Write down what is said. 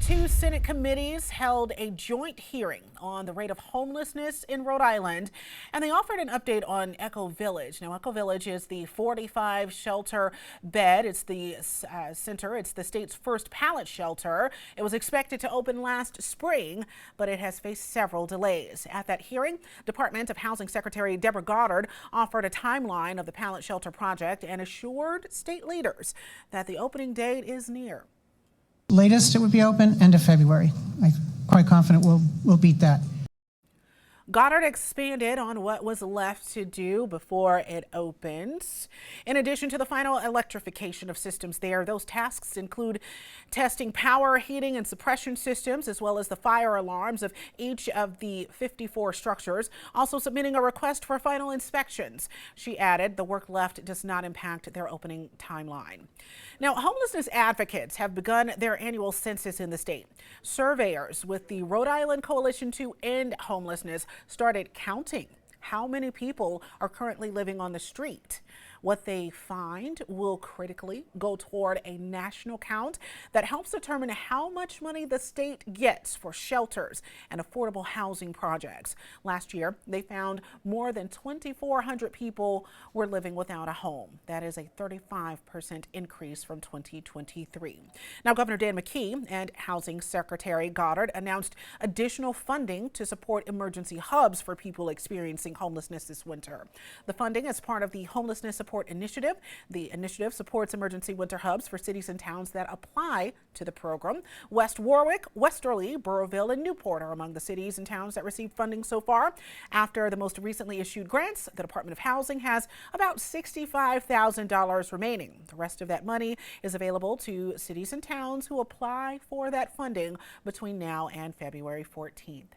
Two Senate committees held a joint hearing on the rate of homelessness in Rhode Island, and they offered an update on Echo Village. Now, Echo Village is the 45 shelter bed. It's the center. It's the state's first pallet shelter. It was expected to open last spring, but it has faced several delays. At that hearing, Department of Housing Secretary Deborah Goddard offered a timeline of the pallet shelter project and assured state leaders that the opening date is near. Latest it would be open end of February. I'm quite confident we'll beat that. Goddard expanded on what was left to do before it opens. In addition to the final electrification of systems there, those tasks include testing power, heating, and suppression systems, as well as the fire alarms of each of the 54 structures, also submitting a request for final inspections. She added the work left does not impact their opening timeline. Now, homelessness advocates have begun their annual census in the state. Surveyors with the Rhode Island Coalition to End Homelessness started counting how many people are currently living on the street. What they find will critically go toward a national count that helps determine how much money the state gets for shelters and affordable housing projects. Last year, they found more than 2,400 people were living without a home. That is a 35% increase from 2023. Now, Governor Dan McKee and Housing Secretary Goddard announced additional funding to support emergency hubs for people experiencing homelessness this winter. The funding is part of the Homelessness Support Initiative. The initiative supports emergency winter hubs for cities and towns that apply to the program. West Warwick, Westerly, Burrowville, and Newport are among the cities and towns that received funding so far. After the most recently issued grants, the Department of Housing has about $65,000 remaining. The rest of that money is available to cities and towns who apply for that funding between now and February 14th.